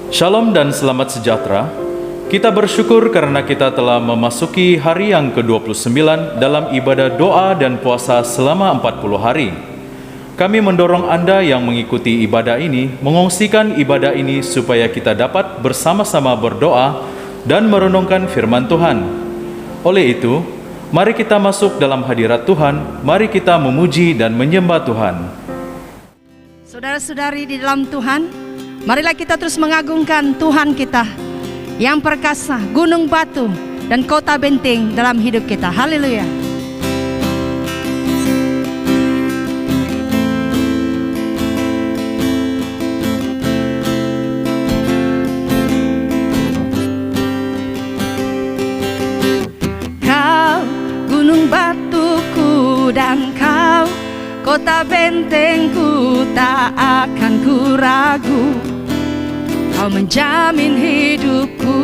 Shalom dan selamat sejahtera. Kita bersyukur karena kita telah memasuki hari yang ke-29 dalam ibadah doa dan puasa selama 40 hari. Kami mendorong Anda yang mengikuti ibadah ini, mengongsikan ibadah ini supaya kita dapat bersama-sama berdoa dan merenungkan firman Tuhan. Oleh itu, mari kita masuk dalam hadirat Tuhan, mari kita memuji dan menyembah Tuhan. Saudara-saudari di dalam Tuhan, marilah kita terus mengagungkan Tuhan kita yang perkasa, gunung batu dan kota benteng dalam hidup kita. Haleluya. Kau gunung batuku dan kau kota bentengku, tak akan ku ragu. Kau menjamin hidupku,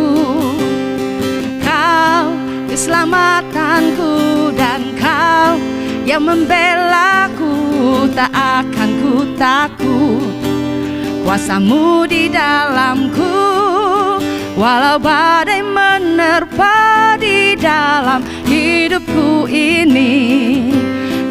kau keselamatanku, dan kau yang membelaku, tak akan ku takut. Kuasamu di dalamku, walau badai menerpa di dalam hidupku ini.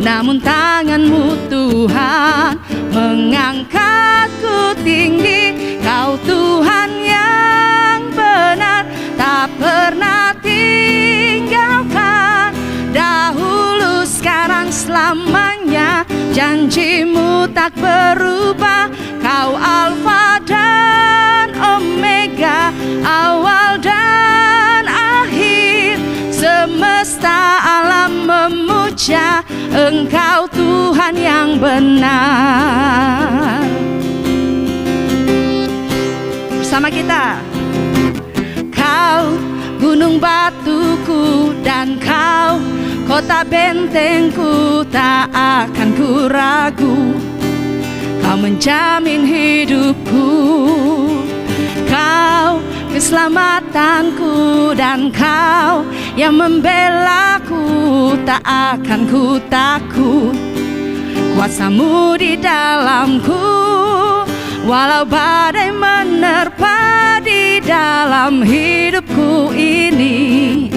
Namun tanganmu Tuhan mengangkatku tinggi. Kau Tuhan yang benar, tak pernah tinggalkan. Dahulu, sekarang, selamanya, janjimu tak berubah. Kau Alfa dan Omega, awal dan akhir. Semesta alam memuja Engkau Tuhan yang benar. Bersama kita. Kau gunung batuku dan kau kota bentengku, tak akan ku ragu. Kau menjamin hidupku, kau keselamatanku, dan kau yang membelaku, tak akan ku takut. Kuasamu di dalamku, walau badai menerpa di dalam hidupku ini.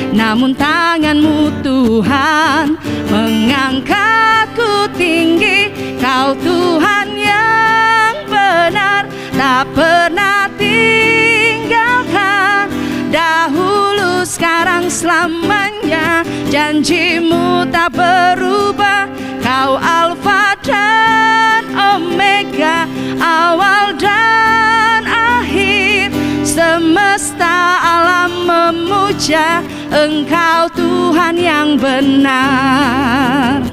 Namun tanganmu Tuhan mengangkatku tinggi. Kau Tuhan yang benar, tak pernah tinggalkan. Dahulu, sekarang, selamanya, janjimu tak berubah. Kau Alfa dan Omega, awal dan akhir. Semesta alam memuja Engkau Tuhan yang benar.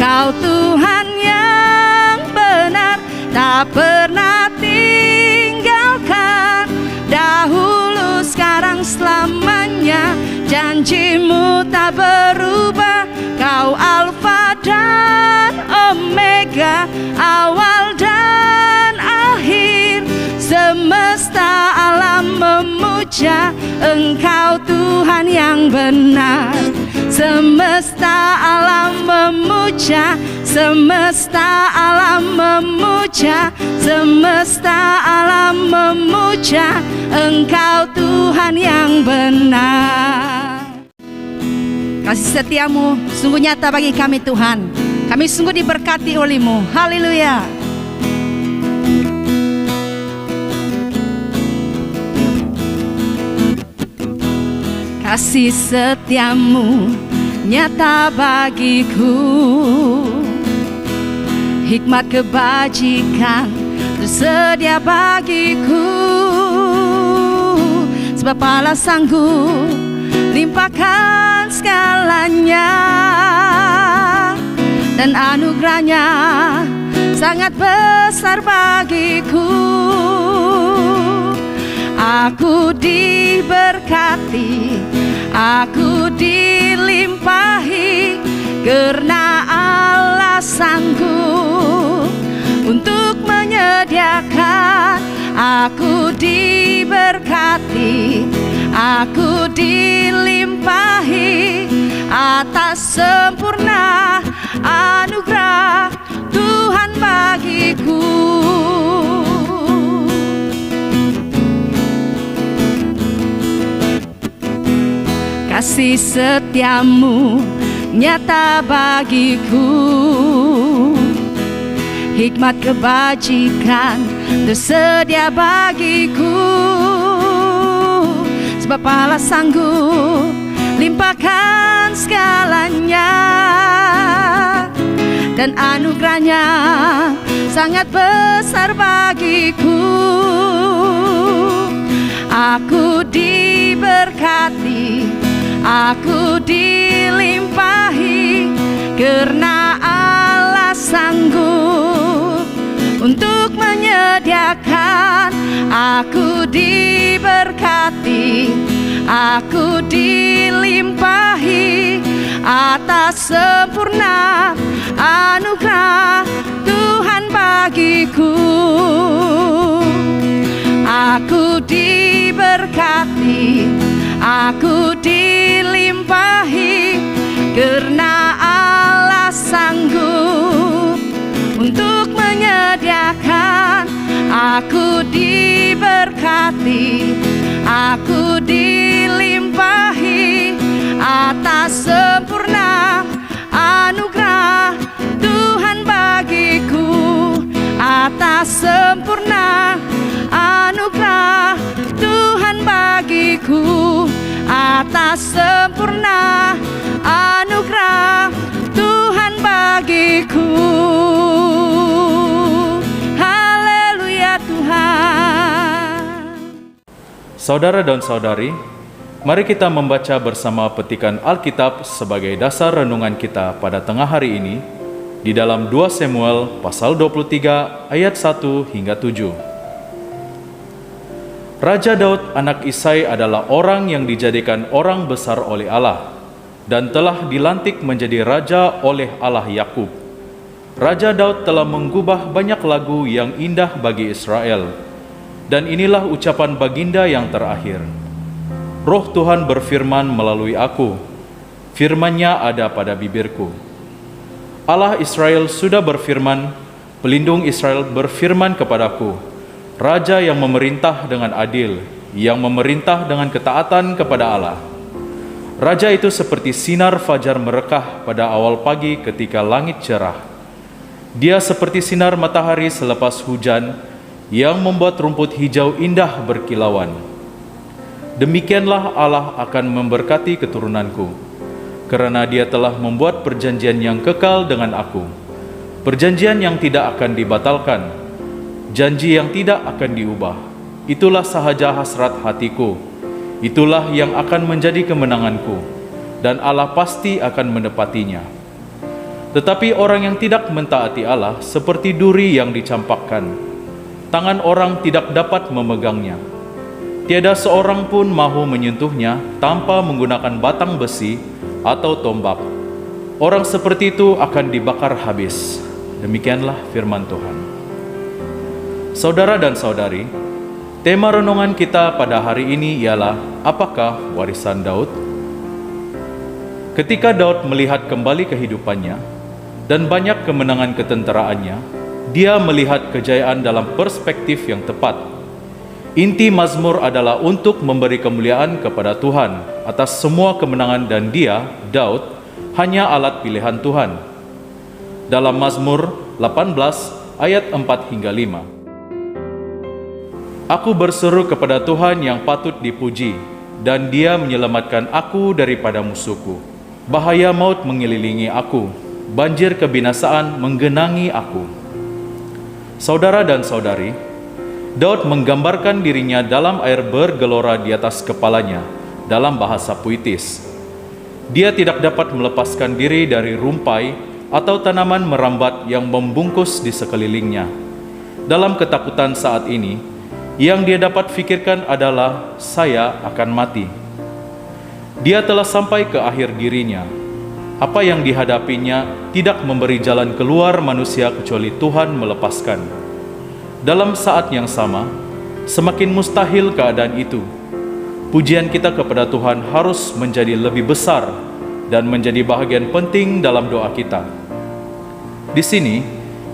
Kau Tuhan yang benar, tak pernah tinggalkan. Dahulu, sekarang, selamanya, janjimu tak berubah. Kau Alfa dan Omega, awal dan akhir. Semesta alam memuja Engkau Tuhan yang benar. Semesta alam memuja, semesta alam memuja, semesta alam memuja Engkau Tuhan yang benar. Kasih setiamu sungguh nyata bagi kami Tuhan. Kami sungguh diberkati oleh-Mu. Haleluya. Kasih setiamu nyata bagiku, hikmat kebajikan tersedia bagiku. Sebab Allah sanggup limpahkan segalanya, dan anugerahnya sangat besar bagiku. Aku diberkati, aku dilimpahi, karena Allah sanggup untuk menyediakan. Aku diberkati, aku dilimpahi atas sempurna anugerah Tuhan bagiku. kasih setiamu nyata bagiku. Hikmat kebajikan tersedia bagiku. Sebab Allah sanggup limpahkan segalanya, dan anugerahnya sangat besar bagiku. Aku diberkati, aku dilimpahi, karena Allah sanggup untuk menyediakan. Aku diberkati, aku dilimpahi atas sempurna anugerah Tuhan bagiku. Aku diberkati, aku dilimpahi, karena Allah sanggup untuk menyediakan. Aku diberkati, aku dilimpahi atas sempurna anugerah Tuhan bagiku. Atas sempurna anugerah Tuhan bagiku. Atas sempurna anugerah Tuhan bagiku. Haleluya Tuhan. Saudara dan saudari, mari kita membaca bersama petikan Alkitab sebagai dasar renungan kita pada tengah hari ini di dalam 2 Samuel pasal 23 ayat 1 hingga 7. Raja Daud anak Isai adalah orang yang dijadikan orang besar oleh Allah dan telah dilantik menjadi raja oleh Allah Yakub. Raja Daud telah mengubah banyak lagu yang indah bagi Israel, dan inilah ucapan baginda yang terakhir. Roh Tuhan berfirman melalui aku, firman-Nya ada pada bibirku. Allah Israel sudah berfirman, pelindung Israel berfirman kepadaku, Raja yang memerintah dengan adil, yang memerintah dengan ketaatan kepada Allah. Raja itu seperti sinar fajar merekah pada awal pagi ketika langit cerah. Dia seperti sinar matahari selepas hujan yang membuat rumput hijau indah berkilauan. Demikianlah Allah akan memberkati keturunanku, karena Dia telah membuat perjanjian yang kekal dengan aku, perjanjian yang tidak akan dibatalkan, janji yang tidak akan diubah. Itulah sahaja hasrat hatiku, itulah yang akan menjadi kemenanganku, dan Allah pasti akan menepatinya. Tetapi orang yang tidak mentaati Allah seperti duri yang dicampakkan, tangan orang tidak dapat memegangnya. Tiada seorang pun mahu menyentuhnya tanpa menggunakan batang besi atau tombak. Orang seperti itu akan dibakar habis. Demikianlah firman Tuhan. Saudara dan saudari, tema renungan kita pada hari ini ialah apakah warisan Daud? Ketika Daud melihat kembali kehidupannya dan banyak kemenangan ketenteraannya, dia melihat kejayaan dalam perspektif yang tepat. Inti Mazmur adalah untuk memberi kemuliaan kepada Tuhan atas semua kemenangan, dan dia, Daud, hanya alat pilihan Tuhan. Dalam Mazmur 18 ayat 4 hingga 5. Aku berseru kepada Tuhan yang patut dipuji, dan Dia menyelamatkan aku daripada musuhku. Bahaya maut mengelilingi aku, banjir kebinasaan menggenangi aku. Saudara dan saudari, Daud menggambarkan dirinya dalam air bergelora di atas kepalanya dalam bahasa puitis. Dia tidak dapat melepaskan diri dari rumpai atau tanaman merambat yang membungkus di sekelilingnya. Dalam ketakutan saat ini, yang dia dapat fikirkan adalah saya akan mati. Dia telah sampai ke akhir dirinya. Apa yang dihadapinya tidak memberi jalan keluar manusia kecuali Tuhan melepaskan. Dalam saat yang sama, semakin mustahil keadaan itu. Pujian kita kepada Tuhan harus menjadi lebih besar dan menjadi bahagian penting dalam doa kita. Di sini,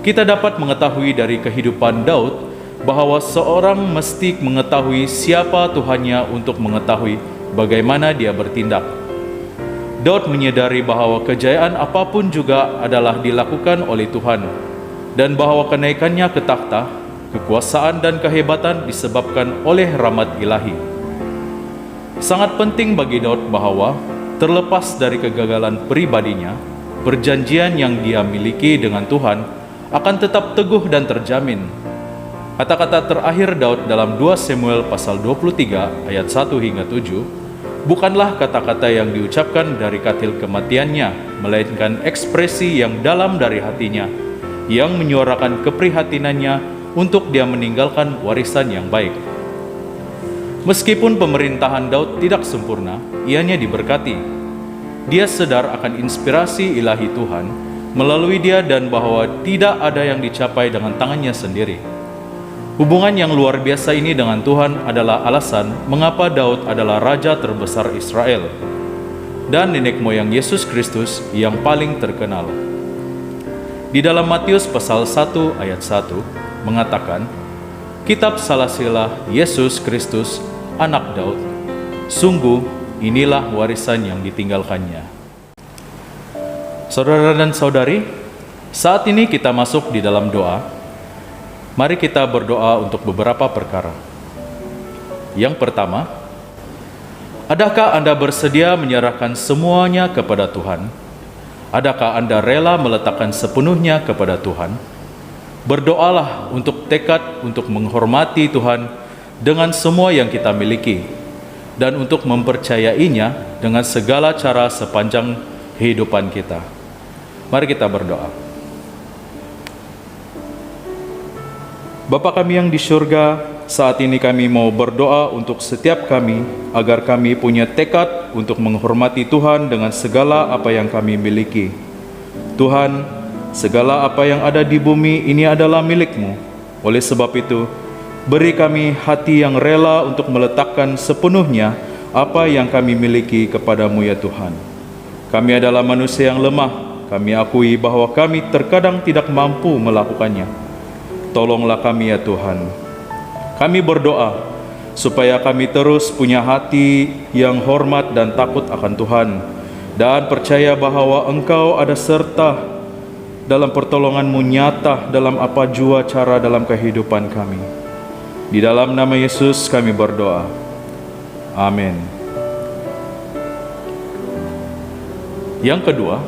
kita dapat mengetahui dari kehidupan Daud bahwa seorang mesti mengetahui siapa Tuhannya untuk mengetahui bagaimana dia bertindak. Daud menyadari bahwa kejayaan apapun juga adalah dilakukan oleh Tuhan, dan bahwa kenaikannya ke takhta, kekuasaan dan kehebatan disebabkan oleh rahmat ilahi. Sangat penting bagi Daud bahwa terlepas dari kegagalan pribadinya, perjanjian yang dia miliki dengan Tuhan akan tetap teguh dan terjamin. Kata-kata terakhir Daud dalam 2 Samuel pasal 23 ayat 1 hingga 7 bukanlah kata-kata yang diucapkan dari katil kematiannya, melainkan ekspresi yang dalam dari hatinya, yang menyuarakan keprihatinannya untuk dia meninggalkan warisan yang baik. Meskipun pemerintahan Daud tidak sempurna, ianya diberkati. Dia sadar akan inspirasi ilahi Tuhan melalui dia dan bahwa tidak ada yang dicapai dengan tangannya sendiri. Hubungan yang luar biasa ini dengan Tuhan adalah alasan mengapa Daud adalah raja terbesar Israel dan nenek moyang Yesus Kristus yang paling terkenal. Di dalam Matius pasal 1 ayat 1 mengatakan, "Kitab Salasilah Yesus Kristus, anak Daud, sungguh inilah warisan yang ditinggalkannya." Saudara dan saudari, saat ini kita masuk di dalam doa. Mari kita berdoa untuk beberapa perkara. Yang pertama, adakah Anda bersedia menyerahkan semuanya kepada Tuhan? Adakah Anda rela meletakkan sepenuhnya kepada Tuhan? Berdoalah untuk tekad untuk menghormati Tuhan dengan semua yang kita miliki dan untuk mempercayainya dengan segala cara sepanjang kehidupan kita. Mari kita berdoa. Bapa kami yang di surga, saat ini kami mau berdoa untuk setiap kami, agar kami punya tekad untuk menghormati Tuhan dengan segala apa yang kami miliki. Tuhan, segala apa yang ada di bumi ini adalah milik-Mu. Oleh sebab itu, beri kami hati yang rela untuk meletakkan sepenuhnya apa yang kami miliki kepada-Mu ya Tuhan. Kami adalah manusia yang lemah, kami akui bahwa kami terkadang tidak mampu melakukannya. Tolonglah kami ya Tuhan. Kami berdoa supaya kami terus punya hati yang hormat dan takut akan Tuhan, dan percaya bahwa Engkau ada serta dalam pertolongan-Mu nyata dalam apa jua cara dalam kehidupan kami. Di dalam nama Yesus kami berdoa. Amin. Yang kedua,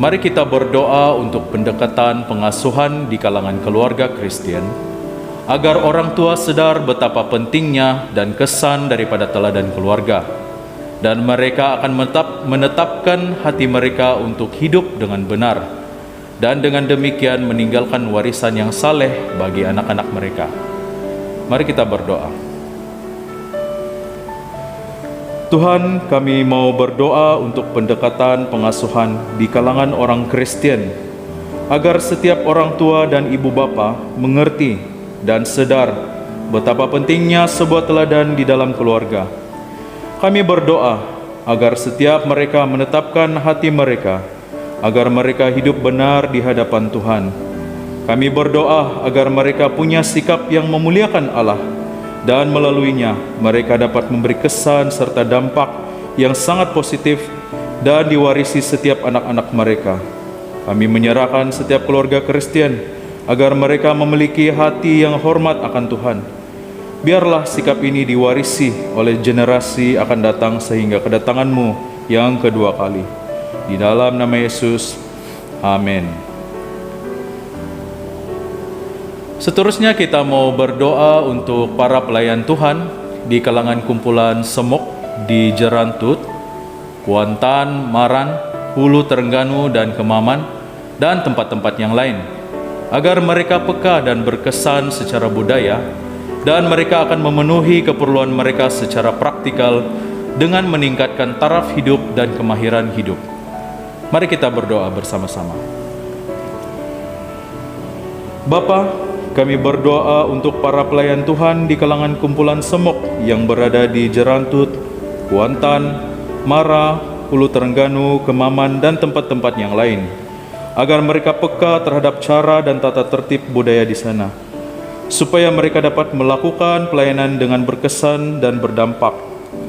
mari kita berdoa untuk pendekatan pengasuhan di kalangan keluarga Kristen, agar orang tua sadar betapa pentingnya dan kesan daripada teladan keluarga, dan mereka akan menetapkan hati mereka untuk hidup dengan benar, dan dengan demikian meninggalkan warisan yang saleh bagi anak-anak mereka. Mari kita berdoa. Tuhan, kami mau berdoa untuk pendekatan pengasuhan di kalangan orang Kristen, agar setiap orang tua dan ibu bapa mengerti dan sadar betapa pentingnya sebuah teladan di dalam keluarga. Kami berdoa agar setiap mereka menetapkan hati mereka, agar mereka hidup benar di hadapan Tuhan. Kami berdoa agar mereka punya sikap yang memuliakan Allah, dan melaluinya mereka dapat memberi kesan serta dampak yang sangat positif dan diwarisi setiap anak-anak mereka. Kami menyerahkan setiap keluarga Kristen agar mereka memiliki hati yang hormat akan Tuhan. Biarlah sikap ini diwarisi oleh generasi akan datang sehingga kedatangan-Mu yang kedua kali. Di dalam nama Yesus, amin. Seterusnya kita mau berdoa untuk para pelayan Tuhan di kalangan kumpulan Semok di Jerantut, Kuantan, Maran, Hulu Terengganu dan Kemaman, dan tempat-tempat yang lain, agar mereka peka dan berkesan secara budaya, dan mereka akan memenuhi keperluan mereka secara praktikal dengan meningkatkan taraf hidup dan kemahiran hidup. Mari kita berdoa bersama-sama. Bapa, kami berdoa untuk para pelayan Tuhan di kalangan kumpulan Semok yang berada di Jerantut, Kuantan, Mara, Hulu Terengganu, Kemaman, dan tempat-tempat yang lain, agar mereka peka terhadap cara dan tata tertib budaya di sana, supaya mereka dapat melakukan pelayanan dengan berkesan dan berdampak.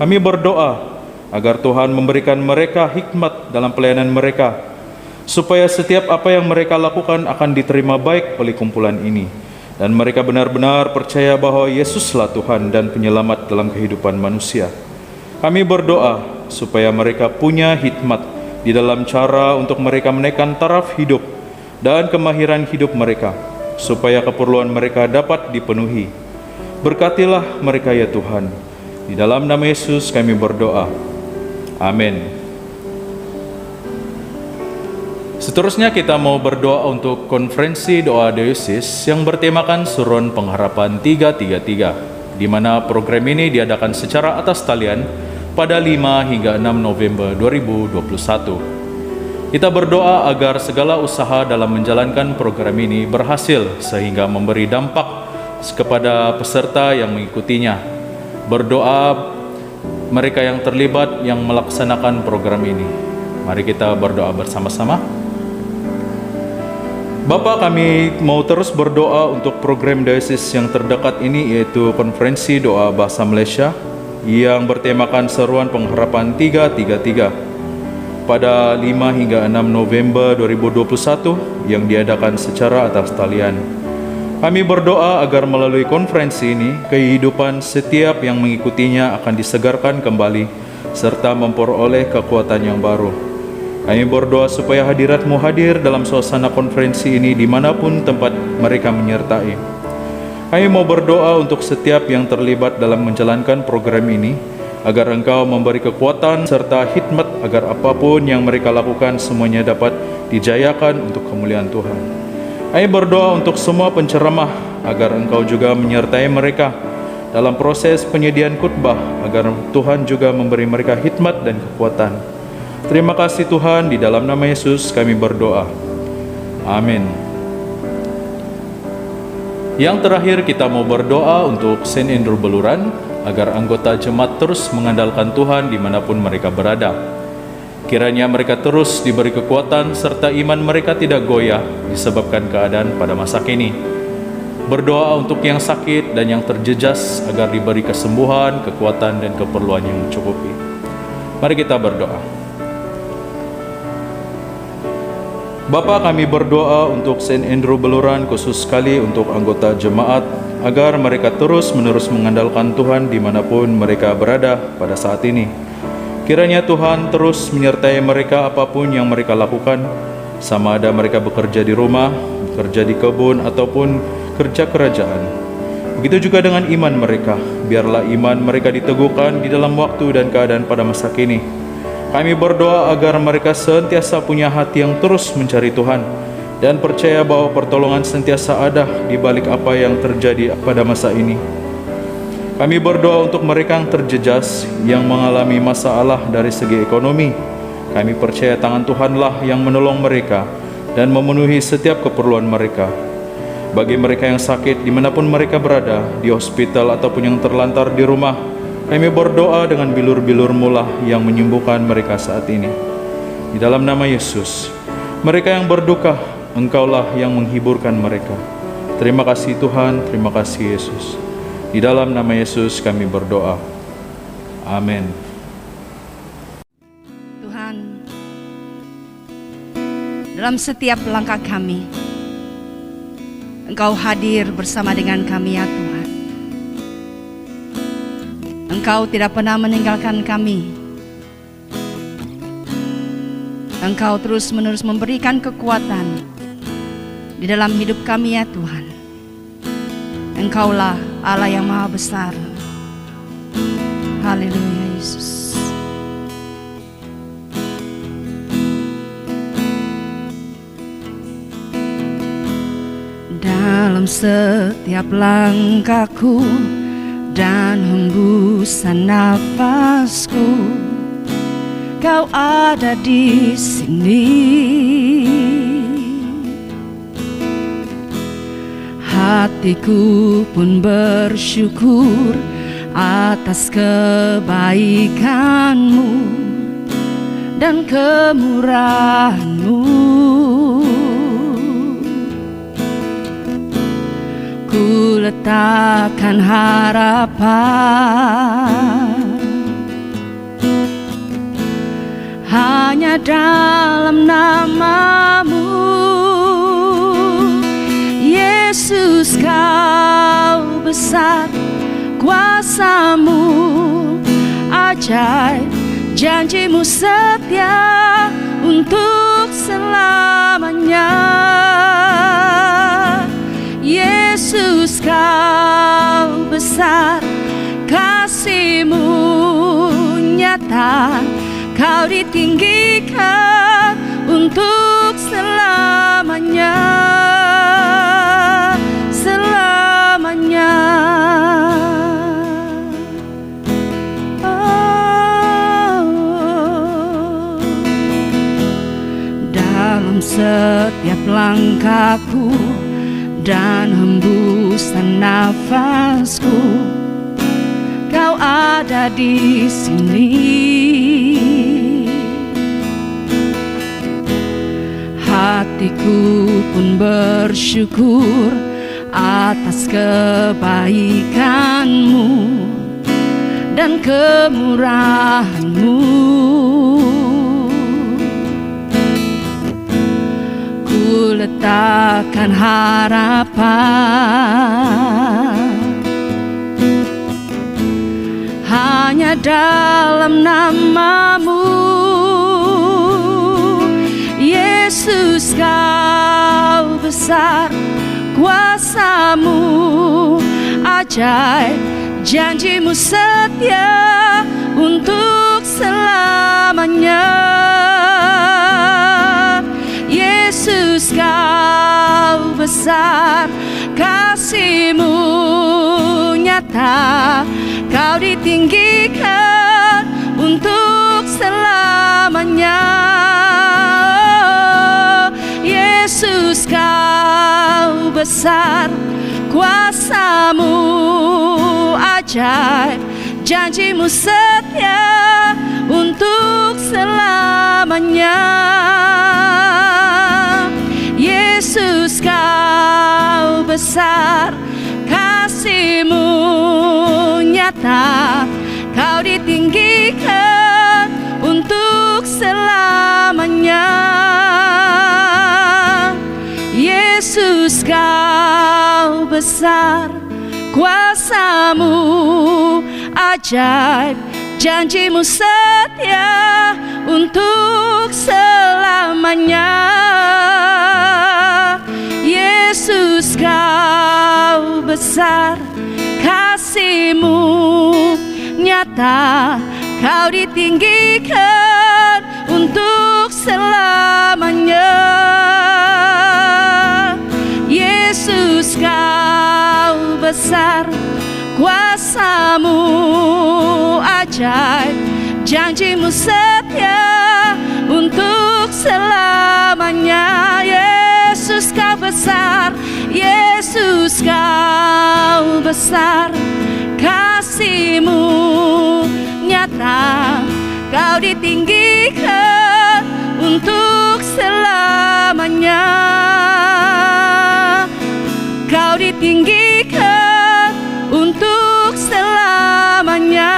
Kami berdoa agar Tuhan memberikan mereka hikmat dalam pelayanan mereka, supaya setiap apa yang mereka lakukan akan diterima baik oleh kumpulan ini, dan mereka benar-benar percaya bahwa Yesuslah Tuhan dan Penyelamat dalam kehidupan manusia. Kami berdoa supaya mereka punya hikmat di dalam cara untuk mereka menaikkan taraf hidup dan kemahiran hidup mereka, supaya keperluan mereka dapat dipenuhi. Berkatilah mereka ya Tuhan. Di dalam nama Yesus kami berdoa. Amin. Seterusnya kita mau berdoa untuk konferensi doa diosis yang bertemakan Suron Pengharapan 333, di mana program ini diadakan secara atas talian pada 5 hingga 6 November 2021. Kita berdoa agar segala usaha dalam menjalankan program ini berhasil sehingga memberi dampak kepada peserta yang mengikutinya. Berdoa mereka yang terlibat yang melaksanakan program ini. Mari kita berdoa bersama-sama. Bapa, kami mau terus berdoa untuk program diosis yang terdekat ini, yaitu konferensi doa bahasa Malaysia yang bertemakan Seruan Pengharapan 333 pada 5 hingga 6 November 2021 yang diadakan secara atas talian. Kami berdoa agar melalui konferensi ini, kehidupan setiap yang mengikutinya akan disegarkan kembali serta memperoleh kekuatan yang baru. Kami berdoa supaya hadirat-Mu hadir dalam suasana konferensi ini dimanapun tempat mereka menyertai. Kami mau berdoa untuk setiap yang terlibat dalam menjalankan program ini, agar Engkau memberi kekuatan serta hikmat agar apapun yang mereka lakukan semuanya dapat dijayakan untuk kemuliaan Tuhan. Kami berdoa untuk semua penceramah agar Engkau juga menyertai mereka dalam proses penyediaan khotbah, agar Tuhan juga memberi mereka hikmat dan kekuatan. Terima kasih Tuhan, di dalam nama Yesus kami berdoa. Amin. Yang terakhir kita mau berdoa untuk Saint Andrew Beluran, agar anggota jemaat terus mengandalkan Tuhan dimanapun mereka berada. Kiranya mereka terus diberi kekuatan serta iman mereka tidak goyah disebabkan keadaan pada masa kini. Berdoa untuk yang sakit dan yang terjejas agar diberi kesembuhan, kekuatan, dan keperluan yang mencukupi. Mari kita berdoa. Bapa, kami berdoa untuk Saint Andrew Beluran, khusus sekali untuk anggota jemaat, agar mereka terus-menerus mengandalkan Tuhan dimanapun mereka berada pada saat ini. Kiranya Tuhan terus menyertai mereka apapun yang mereka lakukan, sama ada mereka bekerja di rumah, bekerja di kebun, ataupun kerja kerajaan. Begitu juga dengan iman mereka, biarlah iman mereka diteguhkan di dalam waktu dan keadaan pada masa kini. Kami berdoa agar mereka sentiasa punya hati yang terus mencari Tuhan, dan percaya bahwa pertolongan sentiasa ada di balik apa yang terjadi pada masa ini. Kami berdoa untuk mereka yang terjejas, yang mengalami masalah dari segi ekonomi. Kami percaya tangan Tuhanlah yang menolong mereka dan memenuhi setiap keperluan mereka. Bagi mereka yang sakit dimanapun mereka berada, di hospital ataupun yang terlantar di rumah, kami berdoa dengan bilur-bilur-Mu lah yang menyembuhkan mereka saat ini. Di dalam nama Yesus, mereka yang berduka, Engkaulah yang menghiburkan mereka. Terima kasih Tuhan, terima kasih Yesus. Di dalam nama Yesus kami berdoa. Amin. Tuhan, dalam setiap langkah kami, Engkau hadir bersama dengan kami ya Tuhan. Engkau tidak pernah meninggalkan kami. Engkau terus-menerus memberikan kekuatan di dalam hidup kami ya Tuhan. Engkaulah Allah yang Maha Besar. Haleluya Yesus. Dalam setiap langkahku dan hembusan nafasku, Kau ada di sini. Hatiku pun bersyukur atas kebaikan-Mu dan kemurahan-Mu. Ku letakkan harapan hanya dalam nama-Mu. Yesus, Kau besar, kuasa-Mu ajaib, janji-Mu setia untuk selamanya. Yesus, Kau besar, kasih-Mu nyata, Kau ditinggikan untuk selamanya, selamanya. Oh, dalam setiap langkahku dan hembusan nafasku, Kau ada di sini. Hatiku pun bersyukur atas kebaikan-Mu dan kemurahan-Mu. Ku letakkan harapan hanya dalam nama-Mu. Yesus, Kau besar, kuasa-Mu ajaib, janji-Mu setia untuk selamanya. Yesus, Kau besar, kasih-Mu nyata, Kau ditinggikan untuk selamanya. Yesus, Kau besar, kuasa-Mu ajaib, janji-Mu setia untuk selamanya. Yesus, Kau besar, kasih-Mu nyata, Kau ditinggikan untuk selamanya. Yesus, Kau besar, kuasa-Mu ajaib, janji-Mu setia untuk selamanya. Yesus, Kau besar, kasih-Mu nyata, Kau ditinggikan untuk selamanya. Yesus, Kau besar, kuasa-Mu ajaib, janji-Mu setia untuk selamanya. Yesus, Kau besar, Yesus, Kau besar, kasih-Mu nyata, Kau ditinggikan untuk selamanya. Kau ditinggikan untuk selamanya.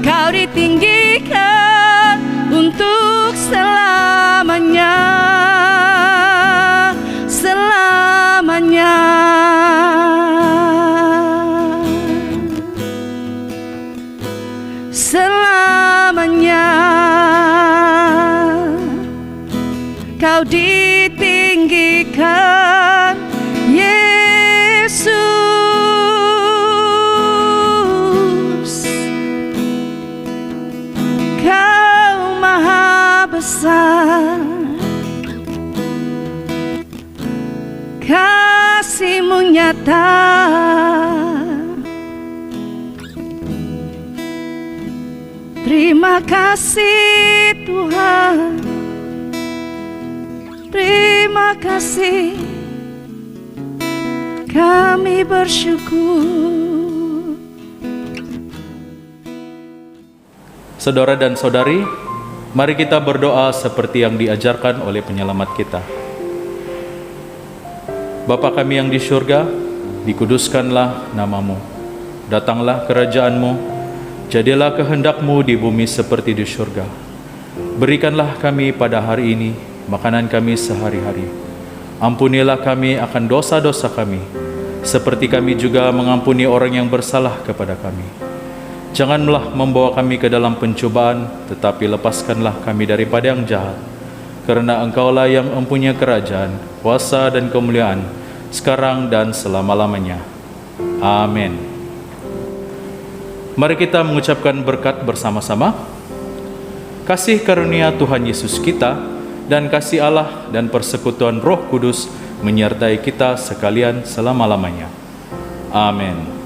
Kau ditinggikan untuk selamanya, selamanya. Selamanya Kau ditinggikan, Yesus. Kau maha besar, kasih-Mu nyata, terima kasih Tuhan, terima kasih, kami bersyukur. Saudara dan saudari, mari kita berdoa seperti yang diajarkan oleh penyelamat kita. Bapa kami yang di surga, dikuduskanlah nama-Mu. Datanglah kerajaan-Mu, Jadilah kehendak-Mu di bumi seperti di surga. Berikanlah kami pada hari ini makanan kami sehari-hari. Ampunilah kami akan dosa-dosa kami, seperti kami juga mengampuni orang yang bersalah kepada kami. Janganlah membawa kami ke dalam pencobaan, tetapi lepaskanlah kami daripada yang jahat. Karena Engkaulah yang mempunyai kerajaan, kuasa dan kemuliaan, sekarang dan selama-lamanya. Amin. Mari kita mengucapkan berkat bersama-sama. Kasih karunia Tuhan Yesus kita, dan kasih Allah dan persekutuan Roh Kudus menyertai kita sekalian selama-lamanya. Amin.